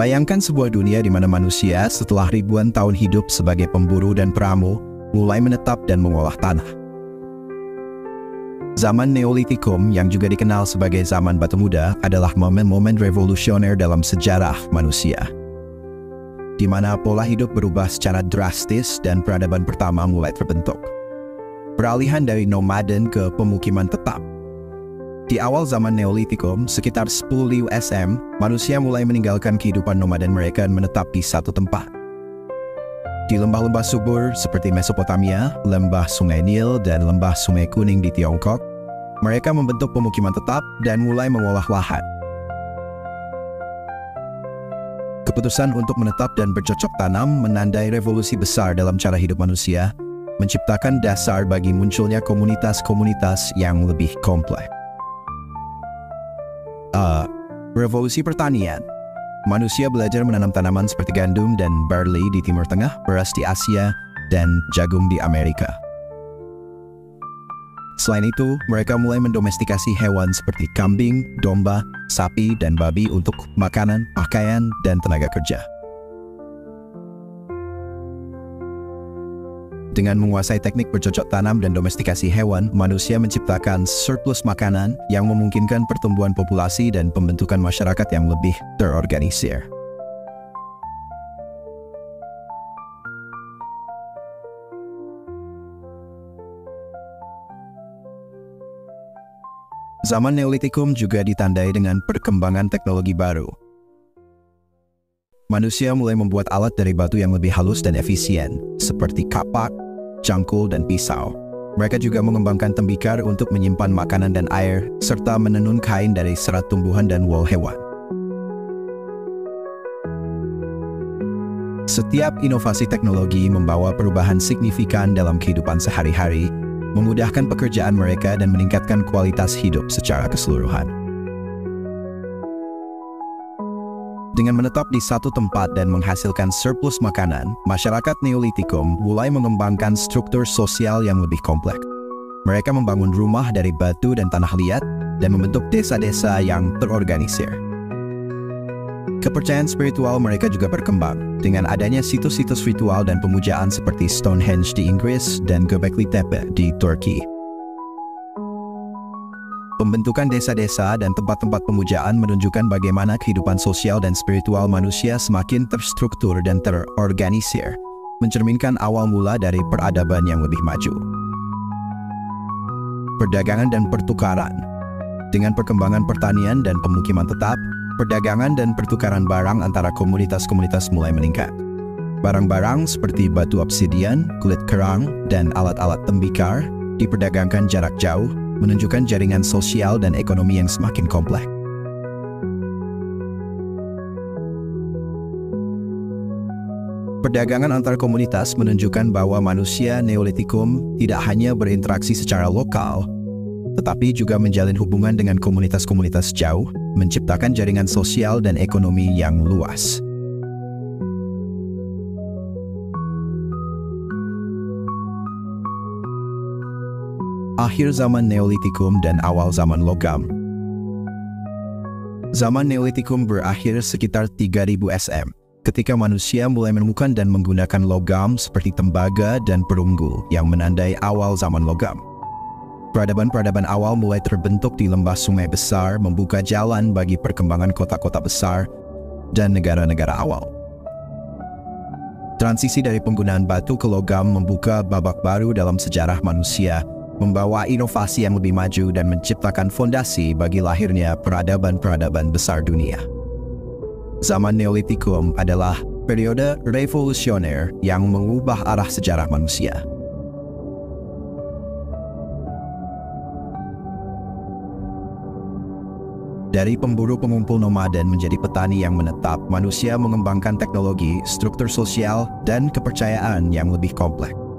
Bayangkan sebuah dunia di mana manusia setelah ribuan tahun hidup sebagai pemburu dan peramu, mulai menetap dan mengolah tanah. Zaman Neolitikum yang juga dikenal sebagai zaman batu muda adalah momen-momen revolusioner dalam sejarah manusia, di mana pola hidup berubah secara drastis dan peradaban pertama mulai terbentuk. Peralihan dari nomaden ke pemukiman tetap. Di awal zaman Neolitikum, sekitar 10.000 SM, manusia mulai meninggalkan kehidupan nomaden mereka dan menetap di satu tempat. Di lembah-lembah subur seperti Mesopotamia, lembah Sungai Nil, dan lembah Sungai Kuning di Tiongkok, mereka membentuk pemukiman tetap dan mulai mengolah lahan. Keputusan untuk menetap dan bercocok tanam menandai revolusi besar dalam cara hidup manusia, menciptakan dasar bagi munculnya komunitas-komunitas yang lebih kompleks. Revolusi pertanian. Manusia belajar menanam tanaman seperti gandum dan barley di Timur Tengah, beras di Asia, dan jagung di Amerika. Selain itu, mereka mulai mendomestikasi hewan seperti kambing, domba, sapi, dan babi untuk makanan, pakaian, dan tenaga kerja. Dengan menguasai teknik bercocok tanam dan domestikasi hewan, manusia menciptakan surplus makanan yang memungkinkan pertumbuhan populasi dan pembentukan masyarakat yang lebih terorganisir. Zaman Neolitikum juga ditandai dengan perkembangan teknologi baru. Manusia mulai membuat alat dari batu yang lebih halus dan efisien, seperti kapak, cangkul, dan pisau. Mereka juga mengembangkan tembikar untuk menyimpan makanan dan air, serta menenun kain dari serat tumbuhan dan wol hewan. Setiap inovasi teknologi membawa perubahan signifikan dalam kehidupan sehari-hari, memudahkan pekerjaan mereka dan meningkatkan kualitas hidup secara keseluruhan. Dengan menetap di satu tempat dan menghasilkan surplus makanan, masyarakat Neolitikum mulai mengembangkan struktur sosial yang lebih kompleks. Mereka membangun rumah dari batu dan tanah liat dan membentuk desa-desa yang terorganisir. Kepercayaan spiritual mereka juga berkembang dengan adanya situs-situs ritual dan pemujaan seperti Stonehenge di Inggris dan Göbekli Tepe di Turki. Pembentukan desa-desa dan tempat-tempat pemujaan menunjukkan bagaimana kehidupan sosial dan spiritual manusia semakin terstruktur dan terorganisir, mencerminkan awal mula dari peradaban yang lebih maju. Perdagangan dan pertukaran. Dengan perkembangan pertanian dan pemukiman tetap, perdagangan dan pertukaran barang antara komunitas-komunitas mulai meningkat. Barang-barang seperti batu obsidian, kulit kerang, dan alat-alat tembikar diperdagangkan jarak jauh, menunjukkan jaringan sosial dan ekonomi yang semakin kompleks. Perdagangan antar komunitas menunjukkan bahwa manusia Neolitikum tidak hanya berinteraksi secara lokal, tetapi juga menjalin hubungan dengan komunitas-komunitas jauh, menciptakan jaringan sosial dan ekonomi yang luas. Akhir zaman Neolitikum dan awal zaman logam. Zaman Neolitikum berakhir sekitar 3000 SM, ketika manusia mulai menemukan dan menggunakan logam seperti tembaga dan perunggu yang menandai awal zaman logam. Peradaban-peradaban awal mulai terbentuk di lembah sungai besar, membuka jalan bagi perkembangan kota-kota besar dan negara-negara awal. Transisi dari penggunaan batu ke logam membuka babak baru dalam sejarah manusia, membawa inovasi yang lebih maju dan menciptakan fondasi bagi lahirnya peradaban-peradaban besar dunia. Zaman Neolitikum adalah periode revolusioner yang mengubah arah sejarah manusia. Dari pemburu pengumpul nomaden menjadi petani yang menetap, manusia mengembangkan teknologi, struktur sosial, dan kepercayaan yang lebih kompleks.